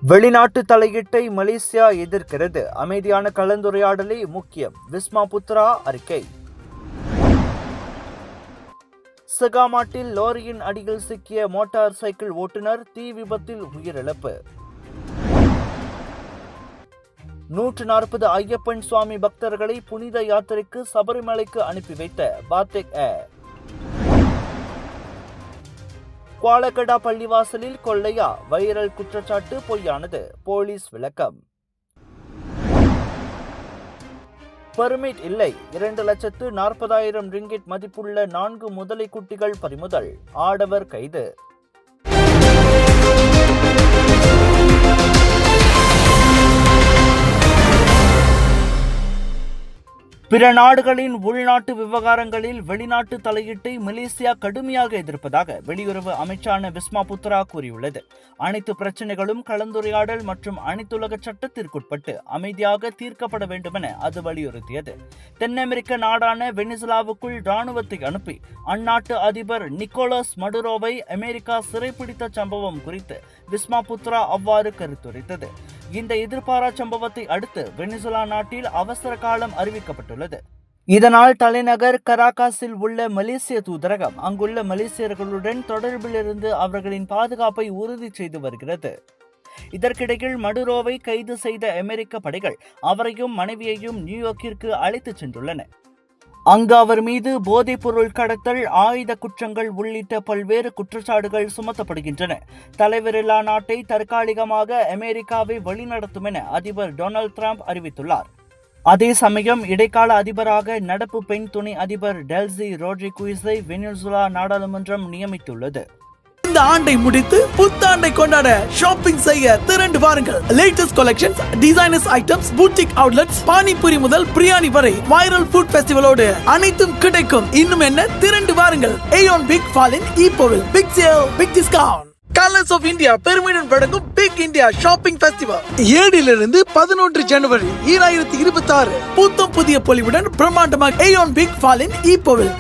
வெளிநாட்டு தலையீட்டை மலேசியா எதிர்க்கிறது. அமைதியான கலந்துரையாடலே முக்கியம். விஸ்மா புத்ரா அறிக்கை. சகாமாட்டில் லாரியின் அடியில் சிக்கிய மோட்டார் சைக்கிள் ஓட்டுநர் தீ விபத்தில் உயிரிழப்பு. 140 ஐயப்பன் சுவாமி பக்தர்களை புனித யாத்திரைக்கு சபரிமலைக்கு அனுப்பி வைத்த பாத்தெக் ஏர். குவாலகடா பள்ளிவாசலில் கொள்ளையா? வைரல் குற்றச்சாட்டு பொய்யானது. போலீஸ் விளக்கம். பெர்மிட் இல்லை. 2,40,000 ரிங்கிட் மதிப்புள்ள 4 முதலை குட்டிகள் பறிமுதல். ஆடவர் கைது. பிற நாடுகளின் உள்நாட்டு விவகாரங்களில் வெளிநாட்டு தலையீட்டை மலேசியா கடுமையாக எதிர்ப்பதாக வெளியுறவு அமைச்சான விஸ்மா புத்ரா கூறியுள்ளது. அனைத்து பிரச்சினைகளும் கலந்துரையாடல் மற்றும் அனைத்துலக சட்டத்திற்குட்பட்டு அமைதியாக தீர்க்கப்பட வேண்டுமென அது வலியுறுத்தியது. தென் அமெரிக்க நாடான வெனிசுலாவுக்குள் ராணுவத்தை அனுப்பி அந்நாட்டு அதிபர் நிக்கோலஸ் மடுரோவை அமெரிக்கா சிறைப்பிடித்த சம்பவம் குறித்து விஸ்மா புத்ரா அவ்வாறு கருத்துரைத்தது. இந்த எதிர்பாரா சம்பவத்தை அடுத்து வெனிசுலா நாட்டில் அவசர காலம் அறிவிக்கப்பட்டுள்ளது. இதனால் தலைநகர் கராகாஸில் உள்ள மலேசிய தூதரகம் அங்குள்ள மலேசியர்களுடன் தொடர்பில் இருந்து அவர்களின் பாதுகாப்பை உறுதி செய்து வருகிறது. இதற்கிடையில் மடுரோவை கைது செய்த அமெரிக்க படைகள் அவரையும் மனைவியையும் நியூயார்க்கிற்கு அழைத்துச் சென்றுள்ளன. அங்கு அவர் மீது போதைப் பொருள் கடத்தல், ஆயுத குற்றங்கள் உள்ளிட்ட பல்வேறு குற்றச்சாட்டுகள் சுமத்தப்படுகின்றன. தலைவரில்லா நாட்டை தற்காலிகமாக அமெரிக்காவை வழிநடத்தும் என அதிபர் டொனால்ட் ட்ரம்ப் அறிவித்துள்ளார். அதே சமயம் இடைக்கால அதிபராக நடப்பு பெண் துணை அதிபர் டெல்சி ரோட்ரிகுயிஸை வெனிசுலா நாடாளுமன்றம் நியமித்துள்ளது. இந்த ஆண்டை முடித்து புத்தாண்டை கொண்டாட ஷாப்பிங் செய்ய திரண்டு வாருங்கள். Latest collections, designers items, boutique outlets, panipuri முதல் பிரியாணி வரை வைரல் ஃபுட் ஃபெஸ்டிவலோடு அனைத்தும் கிடைக்கும். இன்னும் என்ன, திரண்டு வாருங்கள். ஏயோன் பிக் ஃபாலின் ஈப்போவில் big sale, big discount. Colors of India பெருமையுடன் வழங்கும் பிக் இந்தியா ஷாப்பிங் ஃபெஸ்டிவல் 7 11 ஜனவரி 2026 புத்தம் புதிய பொலிவுடன் பிரம்மாண்டமாக ஏயோன் பிக் ஃபாலின் ஈப்போவில்.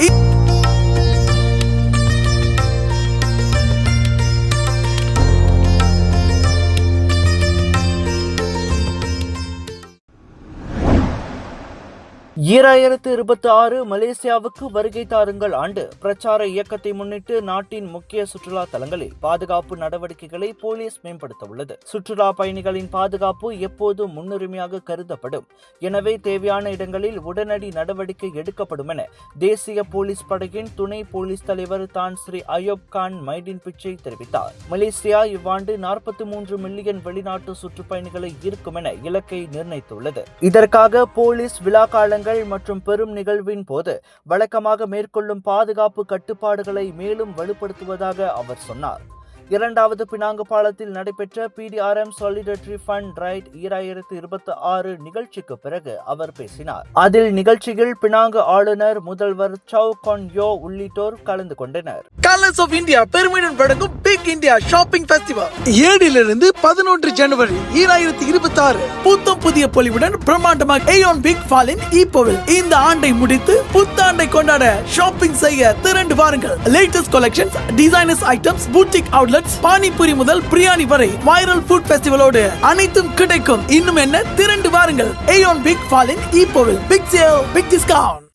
மலேசியாவுக்கு வருகை தாருங்கள் ஆண்டு பிரச்சார இயக்கத்தை முன்னிட்டு நாட்டின் முக்கிய சுற்றுலா தலங்களில் பாதுகாப்பு நடவடிக்கைகளை போலீஸ் மேம்படுத்த உள்ளது. சுற்றுலா பயணிகளின் பாதுகாப்பு எப்போதும் முன்னுரிமையாக கருதப்படும். எனவே தேவையான இடங்களில் உடனடி நடவடிக்கை எடுக்கப்படும் என தேசிய போலீஸ் படையின் துணை போலீஸ் தலைவர் தான் ஸ்ரீ அயோப் கான் மைடின் பிச்சை தெரிவித்தார். மலேசியா இவ்வாண்டு 43 மில்லியன் வெளிநாட்டு சுற்றுப்பயணிகளை ஈர்க்கும் என இலக்கை நிர்ணயித்துள்ளது. இதற்காக போலீஸ் விழா காலங்கள் மற்றும் பெரும் நிகழ்வின் போது வழக்கமாக மேற்கொள்ளும் பாதுகாப்பு கட்டுப்பாடுகளை மேலும் வலுப்படுத்துவதாக அவர் சொன்னார். 2வது பினாங்கு பாலத்தில் நடைபெற்ற PDRM சாலிடரி ஃபண்ட் ரைட் 2026 நிகழ்ச்சிக்கு பிறகு அவர் பேசினார். அதில் நிகழ்ச்சியில் பினாங்கு ஆளுநர், முதல்வர் சவ் கொன் யோ உள்ளிட்டோர் கலந்து கொண்டனர். கலர்ஸ் ஆஃப் இந்தியா பெருமையுடன் வழங்கும் பிக் இந்தியா ஷாப்பிங் ஃபெஸ்டிவல் 7 11 ஜனவரி 2026 புத்தம் புதிய பொலிவுடன் பிரம்மாண்டமாக ஏயோன் பிக் ஃபாலின் ஈப்போவில். இந்த ஆண்டை முடித்து புத்தாண்டை கொண்டாட ஷாப்பிங் செய்ய திரண்டு வாருங்கள். Latest collections, designers items, boutique outlet, panipuri முதல் பிரியாணி வரை வைரல் ஃபுட் ஃபெஸ்டிவலோடு அனைத்தும் கிடைக்கும். இன்னும் என்ன, திரண்டு வாருங்கள். ஏயோன் பிக் ஃபாலின் ஈப்போவில் பிக் சேல், பிக் டிஸ்கவுண்ட்.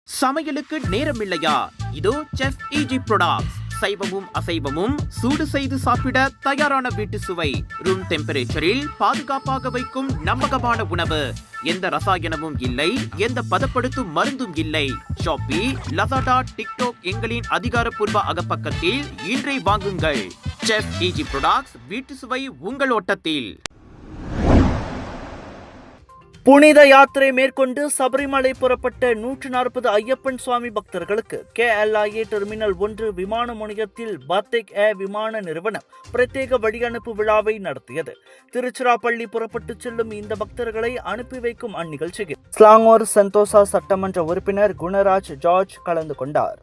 சமையலுக்கு நேரம் இல்லையா? இதோ செஃப் ஈஜி ப்ராடக்ட்ஸ். சைவமும் அசைவமும் சூடு செய்து சாப்பிட தயாரான வீட்டு சுவை. ரூம் டெம்பரேச்சரில் பாதுகாப்பாக வைக்கும் நம்பகமான உணவு. எந்த ரசாயனமும் இல்லை, எந்த பதப்படுத்தும் மருந்தும் இல்லை. ஷாப்பி, லசாடா, டிக்டாக் எங்களின் அதிகாரப்பூர்வ அகப்பக்கத்தில் இன்றை வாங்குங்கள். செஃப் ஈஜி ப்ராடக்ட்ஸ், வீட்டு சுவை உங்கள் ஓட்டத்தில். புனித யாத்திரை மேற்கொண்டு சபரிமலை புறப்பட்ட 140 ஐயப்பன் சுவாமி பக்தர்களுக்கு KLIA டெர்மினல் 1 விமான முனையத்தில் பாத்தெக் ஏர் விமான நிறுவனம் பிரத்யேக வழியனுப்பு விழாவை நடத்தியது. திருச்சிராப்பள்ளி புறப்பட்டு செல்லும் இந்த பக்தர்களை அனுப்பி வைக்கும் அந்நிகழ்ச்சியில் ஸ்லாங்கோர் செந்தோசா சட்டமன்ற உறுப்பினர் குணராஜ் ஜார்ஜ் கலந்து கொண்டார்.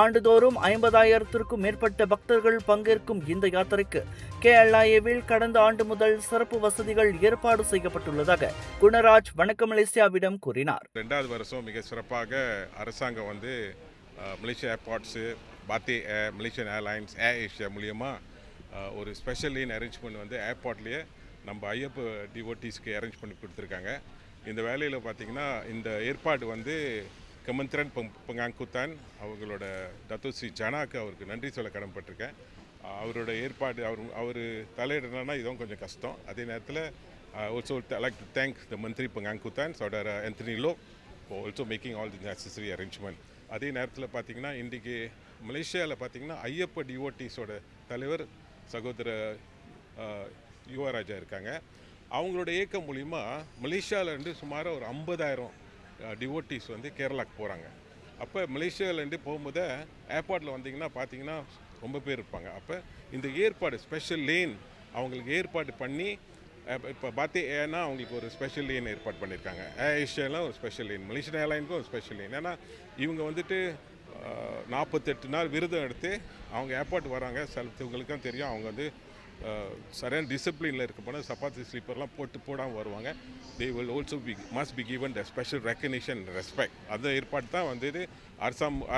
ஆண்டுதோறும் 50,000க்கும் மேற்பட்ட பக்தர்கள் பங்கேற்கும் இந்த யாத்திரைக்கு KLIAவில் கடந்த ஆண்டு முதல் சிறப்பு வசதிகள் ஏற்பாடு செய்யப்பட்டுள்ளதாக குணராஜ் வணக்கம் மலேசியாவிடம் கூறினார். 2வது வருஷம் மிக சிறப்பாக அரசாங்கம் வந்து மலேசியா ஏர்போர்ட்ஸு, பாத்தே ஏர், மலேசியன் ஏர்லைன்ஸ், ஏர் ஏஷியா மூலியமாக ஒரு ஸ்பெஷல் லைன் அரேஞ்ச்மெண்ட் வந்து ஏர்போர்ட்லேயே நம்ம ஐயப்ப டிவோட்டிஸ்க்கு அரேஞ்ச் பண்ணி கொடுத்துருக்காங்க. இந்த வேலையில் பார்த்திங்கன்னா இந்த ஏற்பாடு வந்து கமந்திரன் பங்காங்குத்தான் அவங்களோட டத்தோஸ்ரீ ஜனாக்கு அவருக்கு நன்றி சொல்ல கடமைப்பட்டிருக்கேன். அவரோட ஏற்பாடு அவர் தலையிடணும்னா இதுவும் கொஞ்சம் கஷ்டம். அதே நேரத்தில் also like to thank the Mantri Pangangkutan, Saudara Anthony Loh, for also making all the necessary arrangement. அதே நேரத்தில் பார்த்திங்கன்னா இன்றைக்கி மலேசியாவில் பார்த்திங்கன்னா ஐயப்ப டிவோட்டிஸோட தலைவர் சகோதர யுவராஜா இருக்காங்க. அவங்களோட இயக்கம் மூலிமா மலேசியாவிலேருந்து சுமார் ஒரு 50,000 டிவோட்டிஸ் வந்து கேரளாவுக்கு போகிறாங்க. அப்போ மலேசியாவிலேருந்து போகும்போது ஏர்போர்ட்டில் வந்தீங்கன்னா பார்த்தீங்கன்னா ரொம்ப பேர் இருப்பாங்க. அப்போ இந்த ஏற்பாடு ஸ்பெஷல் லேன் அவங்களுக்கு ஏற்பாடு பண்ணி இப்போ பாத்தே ஏன்னா அவங்களுக்கு ஒரு ஸ்பெஷல் லேன் ஏற்பாடு பண்ணியிருக்காங்க. ஏர் ஏஷியாலாம் ஒரு ஸ்பெஷல் லேன், மலேசியன் ஏர்லைனுக்கும் ஒரு ஸ்பெஷல் லேன். ஏன்னா இவங்க வந்துட்டு 48 நாள் விரதம் எடுத்து அவங்க ஏர்போர்ட் வராங்க. சிலவங்களுக்கும் தெரியும் அவங்க வந்து சரியான டிசிப்ளினில் இருக்க போனால் சப்பாத்தி ஸ்லீப்பர்லாம் போடாமல் வருவாங்க. They will also must be given the special recognition respect. அந்த ஏற்பாடு தான் வந்து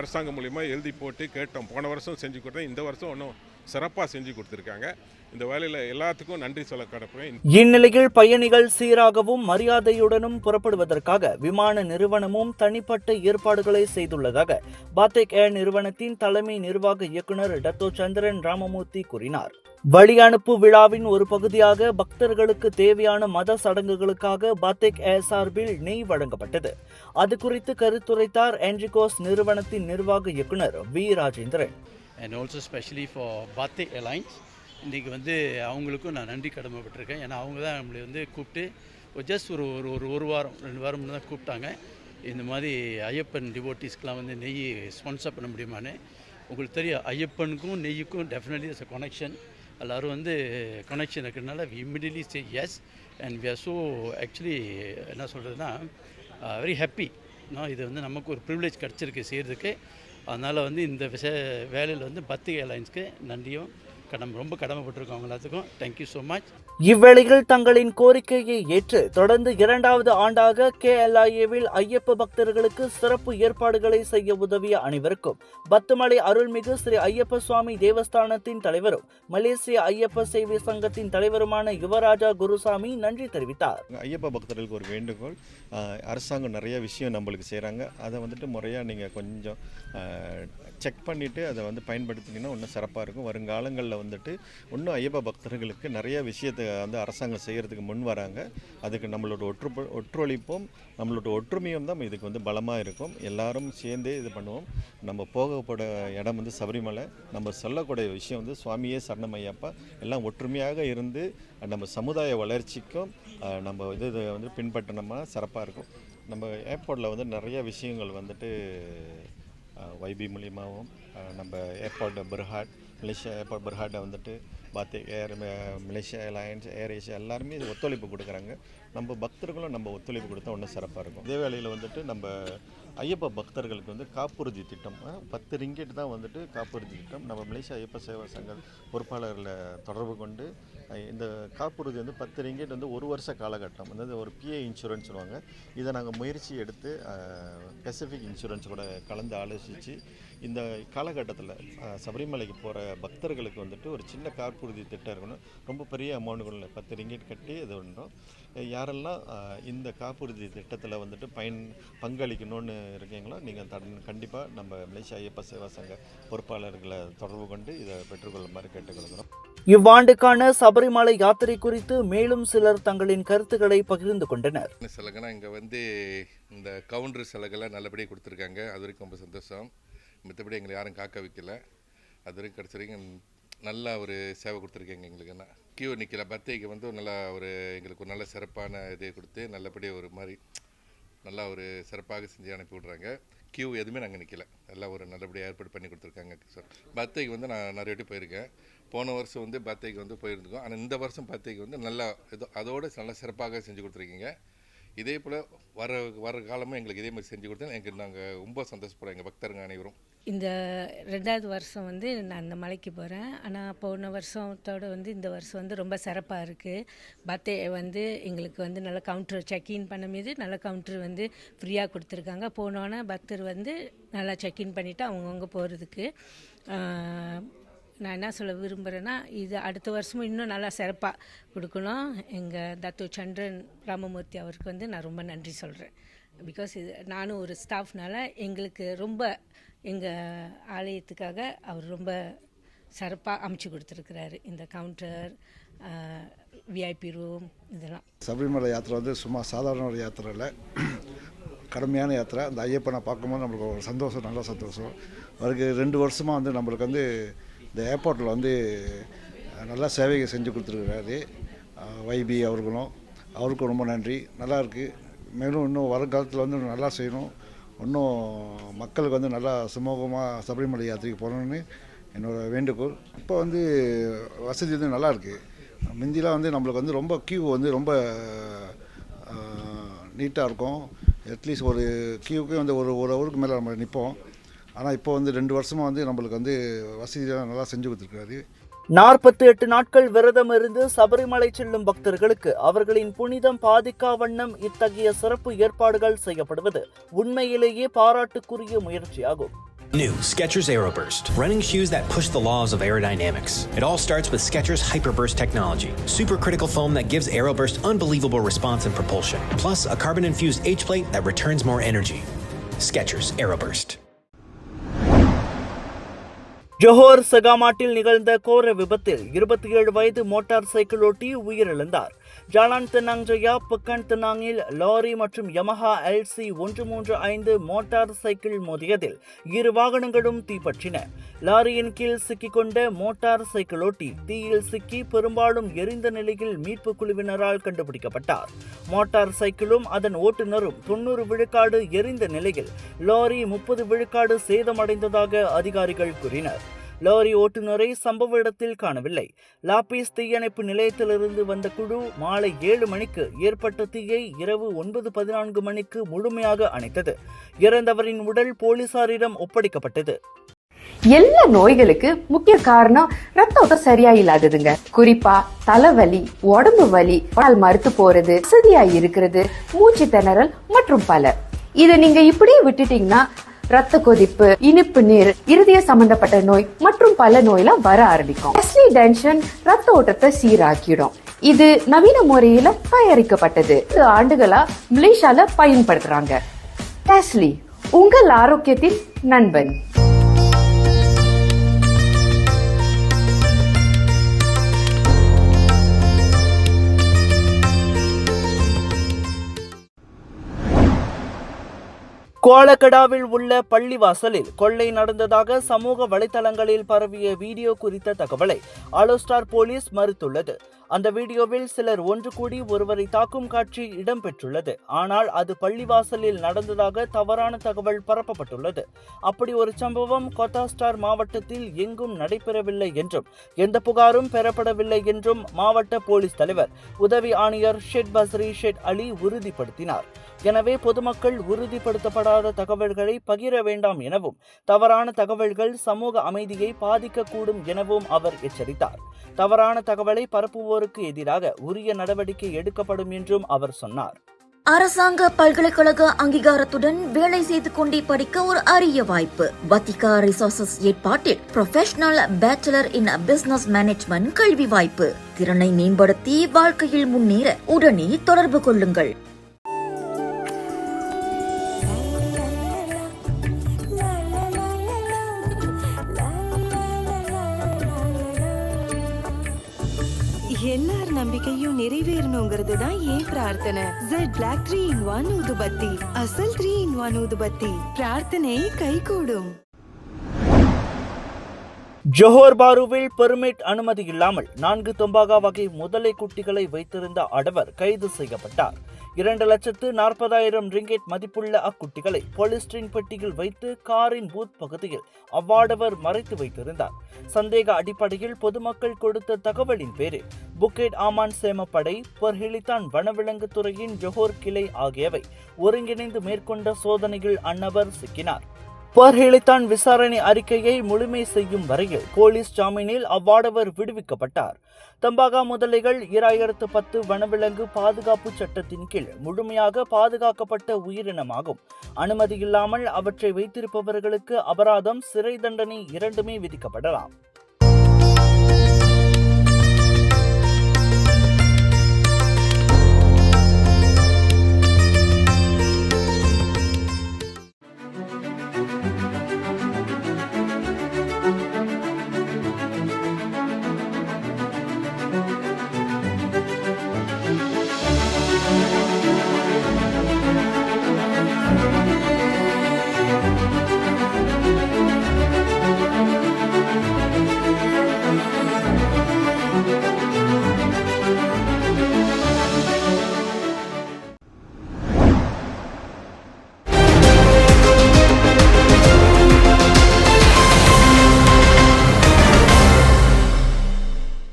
அரசாங்கம் மூலிமா எழுதி போட்டு கேட்டோம். போன வருஷம் செஞ்சு கொடுத்தோம், இந்த வருஷம் இன்னும் சிறப்பாக செஞ்சு கொடுத்துருக்காங்க. இந்த வேலையில் எல்லாத்துக்கும் நன்றி சொல்ல கடப்பேன். இந்நிலையில் பயணிகள் சீராகவும் மரியாதையுடனும் புறப்படுவதற்காக விமான நிறுவனமும் தனிப்பட்ட ஏற்பாடுகளை செய்துள்ளதாக பாத்தேக் ஏர் நிறுவனத்தின் தலைமை நிர்வாக இயக்குனர் டத்தோ சந்திரன் ராமமூர்த்தி கூறினார். வழி அனுப்பு விழாவின் ஒரு பகுதியாக பக்தர்களுக்கு தேவையான மத சடங்குகளுக்காக பாத்தேக் ஏர் சார்பில் நெய் வழங்கப்பட்டது. அது குறித்து கருத்துரைத்தார் என்ஜிகோஸ் நிறுவனத்தின் நிர்வாக இயக்குனர் V Rajendran. And also especially for Batik Airlines, இன்றைக்கி வந்து அவங்களுக்கும் நான் நன்றி கடமைப்பட்டிருக்கேன். ஏன்னா அவங்க தான் நம்மளை வந்து கூப்பிட்டு ஜஸ்ட் ஒரு வாரம் 2 வாரம் தான் கூப்பிட்டாங்க. இந்த மாதிரி ஐயப்பன் டிவோட்டிஸ்க்கெலாம் வந்து நெய் ஸ்பான்சர் பண்ண முடியுமான்னு. உங்களுக்கு தெரியும், ஐயப்பனுக்கும் நெய்யுக்கும் டெஃபினெட்லி இட்ஸ் அ கனெக்ஷன். எல்லோரும் வந்து கனெக்ஷன் இருக்கிறதுனால we immediately say yes and we are so actually என்ன சொல்கிறதுனா வெரி ஹாப்பி. இது வந்து நமக்கு ஒரு ப்ரிவிலேஜ் கிடச்சிருக்கு செய்கிறதுக்கு. அதனால் வந்து இந்த வேலையில் வந்து பாத்தேக் ஏர்லைன்ஸ்க்கு நன்றியும் ரொம்ப கடமைப்பட்டிருக்கோம். அவங்க எல்லாத்துக்கும் தேங்க்யூ ஸோ மச். இவ்வேளையில் தங்களின் கோரிக்கையை ஏற்று தொடர்ந்து 2வது ஆண்டாக KLIAவில் ஐயப்ப பக்தர்களுக்கு சிறப்பு ஏற்பாடுகளை செய்ய உதவிய அனைவருக்கும் பத்துமலை அருள்மிகு ஸ்ரீ ஐயப்ப சுவாமி தேவஸ்தானத்தின் தலைவரும் மலேசிய ஐயப்ப சேவை சங்கத்தின் தலைவருமான யுவராஜா குருசாமி நன்றி தெரிவித்தார். ஐயப்ப பக்தர்களுக்கு ஒரு வேண்டுகோள், அரசாங்கம் நிறைய விஷயம் நம்மளுக்கு செய்கிறாங்க. அதை வந்துட்டு முறையாக நீங்கள் கொஞ்சம் செக் பண்ணிவிட்டு அதை வந்து பயன்படுத்தினீங்கன்னா இன்னும் சிறப்பாக இருக்கும். வருங்காலங்களில் வந்துட்டு இன்னும் ஐயப்ப பக்தர்களுக்கு நிறைய விஷயத்தை வந்து அரசாங்கம் செய்கிறதுக்கு முன் வராங்க. அதுக்கு நம்மளோட ஒற்றுழைப்பும் நம்மளோட ஒற்றுமையும் தான் இதுக்கு வந்து பலமாக இருக்கும். எல்லாரும் சேர்ந்தே இது பண்ணுவோம். நம்ம போகப்பட இடம் வந்து சபரிமலை. நம்ம சொல்லக்கூடிய விஷயம் வந்து சுவாமியே சரணம் ஐயப்பா. எல்லாம் ஒற்றுமையாக இருந்து நம்ம சமுதாய வளர்ச்சிக்கும் நம்ம இது வந்து பின்பற்றினோம்னா சிறப்பாக இருக்கும். நம்ம ஏர்போர்ட்டில் வந்து நிறைய விஷயங்கள் வந்துட்டு YB மூலியமாகவும் நம்ம ஏர்போர்ட் பெர்ஹாட், மலேசியா ஏர்போர்ட் பெர்ஹாட்டை வந்துட்டு பாத்தேக் ஏர், மலேசியா ஏர்லைன்ஸ், ஏர் ஏஷியா எல்லாருமே இது ஒத்துழைப்பு கொடுக்குறாங்க. நம்ம பக்தர்களும் நம்ம ஒத்துழைப்பு கொடுத்தா இன்னும் சிறப்பாக இருக்கும். இதே வேளையில் வந்துட்டு நம்ம ஐயப்ப பக்தர்களுக்கு வந்து காப்புறுதி திட்டம் 10 ரிங்கெட் தான் வந்துட்டு காப்புறுதி திட்டம். நம்ம மலேசியா ஐயப்ப சேவா சங்க பொறுப்பாளர்களை தொடர்பு கொண்டு இந்த காப்புறுதி வந்து 10 ரிங்கெட் வந்து 1 வருஷ காலகட்டம் வந்து ஒரு PA இன்சூரன்ஸ் சொல்லுவாங்க. இதை நாங்கள் முயற்சி எடுத்து பெசிஃபிக் இன்சூரன்ஸ் கூட கலந்து ஆலோசித்து இந்த காலகட்டத்தில் சபரிமலைக்கு போகிற பக்தர்களுக்கு வந்துட்டு ஒரு சின்ன காப்புறுதி திட்டம் இருக்கணும். ரொம்ப பெரிய அமௌண்ட்டுகள் 10 ரிங்கெட் கட்டி இது பண்ணுறோம். யாரெல்லாம் இந்த காப்புறுதி திட்டத்தில் வந்துட்டு பங்களிக்கணும்னு இருக்கீங்களோ நீங்கள் கண்டிப்பாக நம்ம மலேசியா ஐயப்ப சேவா சங்க பொறுப்பாளர்களை தொடர்பு கொண்டு இதை பெற்றுக்கொள்ளுமாறு கேட்டுக்கொள்கிறோம். இவ்வாண்டுக்கான சபரிமலை யாத்திரை குறித்து மேலும் சிலர் தங்களின் கருத்துக்களை பகிர்ந்து கொண்டனர். சிலகனா இங்கே வந்து இந்த கவுண்டர் சிலகெல்லாம் நல்லபடியாக கொடுத்துருக்காங்க. அது வரைக்கும் ரொம்ப சந்தோஷம். மற்றபடி எங்களை யாரும் காக்க வைக்கல. அது வரைக்கும் கிடச்ச வரைக்கும் நல்லா ஒரு சேவை கொடுத்துருக்கீங்க எங்களுக்குன்னா. கியூ நிற்கல பர்த்டேக்கு வந்து நல்லா ஒரு எங்களுக்கு ஒரு நல்ல சிறப்பான இதை கொடுத்து நல்லபடியாக ஒரு மாதிரி நல்லா ஒரு சிறப்பாக செஞ்சு அனுப்பி விட்றாங்க. கியூ எதுவுமே நாங்கள் நிற்கல. எல்லாம் ஒரு நல்லபடியாக ஏற்பாடு பண்ணி கொடுத்துருக்காங்க. சார் பர்த்டேக்கு வந்து நான் நிறைய வாட்டி போயிருக்கேன். போன வருஷம் வந்து பர்த்டேக்கு வந்து போயிருந்தோம். ஆனால் இந்த வருஷம் பர்த்டேக்கு வந்து நல்லா அதோடு நல்லா சிறப்பாக செஞ்சு கொடுத்துருக்கீங்க. இதே போல் வர காலமும் எங்களுக்கு இதே மாதிரி செஞ்சு கொடுத்தா எங்களுக்கு நாங்கள் ரொம்ப சந்தோஷப்படுறோம். எங்கள் பக்தருங்க அனைவரும் இந்த 2வது வருஷம் வந்து நான் அந்த மலைக்கு போகிறேன். ஆனால் போன வருஷத்தோட வந்து இந்த வருஷம் வந்து ரொம்ப சிறப்பாக இருக்குது. பர்த்டே வந்து எங்களுக்கு வந்து நல்ல கவுண்டர் செக்இன் பண்ணும்போது நல்ல கவுண்டர் வந்து ஃப்ரீயாக கொடுத்துருக்காங்க. போனோன்னே பக்தர் வந்து நல்லா செக்இன் பண்ணிவிட்டு அவங்கவுங்க போகிறதுக்கு. நான் என்ன சொல்ல விரும்புகிறேன்னா, இது அடுத்த வருஷமும் இன்னும் நல்லா சிறப்பாக கொடுக்கணும். எங்கள் தத்து சந்திரன் ராமமூர்த்தி அவருக்கு வந்து நான் ரொம்ப நன்றி சொல்கிறேன். பிகாஸ் இது நானும் ஒரு ஸ்டாஃப்னால எங்களுக்கு ரொம்ப எங்கள் ஆலயத்துக்காக அவர் ரொம்ப சிறப்பாக அமைச்சு கொடுத்துருக்கிறாரு. இந்த கவுண்டர், விஐபி ரூம் இதெல்லாம். சபரிமலை யாத்திரை வந்து சும்மா சாதாரண ஒரு யாத்திரை இல்லை, கடுமையான யாத்திரை. அந்த ஐயப்பனை பார்க்கும்போது நம்மளுக்கு ஒரு சந்தோஷம், நல்ல சந்தோஷம். அவருக்கு 2 வருஷமாக வந்து நம்மளுக்கு வந்து இந்த ஏர்போர்ட்டில் வந்து நல்லா சேவையை செஞ்சு கொடுத்துருக்குறாரு வைபி அவர்களும். அவருக்கும் ரொம்ப நன்றி. நல்லா இருக்குது. மேலும் இன்னும் வருங்காலத்தில் வந்து நல்லா செய்யணும். இன்னும் மக்களுக்கு வந்து நல்லா சுமூகமாக சபரிமலை யாத்திரைக்கு போகணுன்னு என்னோடய வேண்டுகோள். இப்போ வந்து வசதி வந்து நல்லா இருக்குது. முந்திலாம் வந்து நம்மளுக்கு வந்து ரொம்ப கியூ வந்து ரொம்ப நீட்டாக இருக்கும். அட்லீஸ்ட் ஒரு கியூக்கே வந்து ஒரு ஹவருக்கு மேலே நம்ம நிற்போம். ஆனால் இப்போ வந்து 2 வருஷமாக வந்து நம்மளுக்கு வந்து வசதியெல்லாம் நல்லா செஞ்சு கொடுத்துருக்காரு. 48 நாட்கள் விரதம் இருந்து சபரிமலை செல்லும் பக்தர்களுக்கு அவர்களின் புனிதம் பாதிக்கா வண்ணம் இத்தகைய சிறப்பு ஏற்பாடுகள் செய்யப்படுவது உண்மையிலேயே பாராட்டுக்குரிய முயற்சியாகும். New Skechers Aeroburst, running shoes that push the laws of aerodynamics. It all starts with Skechers Hyperburst technology, supercritical foam that gives Aeroburst unbelievable response and propulsion, plus a carbon-infused H-plate that returns more energy. Skechers Aeroburst. Johor சகாமாட்டில் நிகழ்ந்த கோர விபத்தில் 27 வயது motorcycle ஓட்டி உயிரிழந்தார். Jalan Tenang Jaya Pekan தென்னாங்கில் lorry மற்றும் Yamaha LC 135 motorcycle மோதியதில் 2 வாகனங்களும் தீப்பற்றின. லாரியின் கீழ் சிக்கிக்கொண்ட மோட்டார் சைக்கிள் ஓட்டி தீயில் சிக்கி பெரும்பாலும் எரிந்த நிலையில் மீட்பு குழுவினரால் கண்டுபிடிக்கப்பட்டார். மோட்டார் சைக்கிளும் அதன் ஓட்டுநரும் 90 விழுக்காடு எரிந்த நிலையில் லாரி 30 விழுக்காடு சேதமடைந்ததாக அதிகாரிகள் கூறினர். லாரி ஓட்டுநரை சம்பவ இடத்தில் காணவில்லை. லாபீஸ் தீயணைப்பு நிலையத்திலிருந்து வந்த குழு மாலை 7 மணிக்கு ஏற்பட்ட தீயை இரவு 9:14 மணிக்கு முழுமையாக அணைத்தது. இறந்தவரின் உடல் போலீசாரிடம் ஒப்படைக்கப்பட்டது. எல்லா நோய்களுக்கு முக்கிய காரணம் ரத்த ஓட்டம் சரியா இல்லாததுங்க. குறிப்பா தலைவலி, உடம்பு வலி, கால் மறுத்து போறது, வசதியா இருக்கிறது, மூச்சு திணறல் மற்றும் பல. இதை நீங்க இப்படியே விட்டுட்டீங்கன்னா ரத்த கொதிப்பு, இனிப்பு நீர், இருதய சம்பந்தப்பட்ட நோய் மற்றும் பல நோயெல்லாம் வர ஆரம்பிக்கும். டென்ஷன் ரத்த ஓட்டத்தை சீராக்கிடும். இது நவீன முறையில தயாரிக்கப்பட்டது. 2 ஆண்டுகளா மலேசியால பயன்படுத்துறாங்க. டெஸ்லி, உங்கள் ஆரோக்கியத்தின் நண்பன். கோலக்கடாவில் உள்ள பள்ளிவாசலில் கொள்ளை நடந்ததாக சமூக வலைதளங்களில் பரவிய வீடியோ குறித்த தகவலை ஆலோஸ்டார் போலீஸ் மறுத்துள்ளது. அந்த வீடியோவில் சிலர் ஒன்று கூடி ஒருவரை தாக்கும் காட்சி இடம்பெற்றுள்ளது. ஆனால் அது பள்ளிவாசலில் நடந்ததாக தவறான தகவல் பரப்பப்பட்டுள்ளது. அப்படி ஒரு சம்பவம் கோத்தாஸ்டார் மாவட்டத்தில் எங்கும் நடைபெறவில்லை என்றும் எந்த புகாரும் பெறப்படவில்லை என்றும் மாவட்ட போலீஸ் தலைவர் உதவி ஆணையர் ஷெட் பஸ்ரி ஷெட் அலி உறுதிப்படுத்தினார். எனவே பொதுமக்கள் உறுதிப்படுத்தப்படாத தகவல்களை பகிர வேண்டாம் எனவும் தவறான தகவல்கள் சமூக அமைதியை பாதிக்கக்கூடும் எனவும் அவர் எச்சரித்தார். தவறான தகவலை பரப்புவோருக்கு எதிராக உரிய நடவடிக்கை எடுக்கப்படும் என்றும் அவர் சொன்னார். அரசாங்க பல்கலைக்கழக அங்கீகாரத்துடன் வேலை செய்து கொண்டே படிக்க ஒரு அரிய வாய்ப்பு. வத்திகா ரிசோர்சஸ் ஏற்பாட்டில் ப்ரொஃபஷனல் பேச்சுலர் இன் பிசினஸ் மேனேஜ்மெண்ட் கல்வி வாய்ப்பு. திறனை மேம்படுத்தி வாழ்க்கையில் முன்னேற உடனே தொடர்பு கொள்ளுங்கள். எல்லார் நம்பிக்கையும் நிறைவேறணுங்கிறது தான் ஏன் பிரார்த்தனை. Z Black 3-in-1 ஊதுபத்தி, அசல் 3-in-1 ஊதுபத்தி. பிரார்த்தனை கைகூடும். ஜோஹர் பாருவில் பெர்மிட் அனுமதி இல்லாமல் 4 தொம்பாகா வகை முதலை குட்டிகளை வைத்திருந்த ஆடவர் கைது செய்யப்பட்டார். 2,40,000 ரிங்கெட் மதிப்புள்ள அக்குட்டிகளை பாலிஸ்டிரீன் பெட்டியில் வைத்து காரின் பூத் பகுதியில் அவ்வாடவர் மறைத்து வைத்திருந்தார். சந்தேக அடிப்படையில் பொதுமக்கள் கொடுத்த தகவலின் பேரில் புக்கெட் ஆமான் சேமப்படை, பர்ஹிலித்தான் வனவிலங்கு துறையின் ஜோஹர் கிளை ஆகியவை ஒருங்கிணைந்து மேற்கொண்ட சோதனையில் அந்நபர் சிக்கினார். பர்ஹேலித்தான் விசாரணை அறிக்கையை முழுமை செய்யும் வரையில் போலீஸ் ஜாமீனில் அவ்வாடவர் விடுவிக்கப்பட்டார். தம்பாகா முதலைகள் 2010 வனவிலங்கு பாதுகாப்பு சட்டத்தின் கீழ் முழுமையாக பாதுகாக்கப்பட்ட உயிரினமாகும். அனுமதி இல்லாமல் அவற்றை வைத்திருப்பவர்களுக்கு அபராதம், சிறை தண்டனை இரண்டுமே விதிக்கப்படலாம்.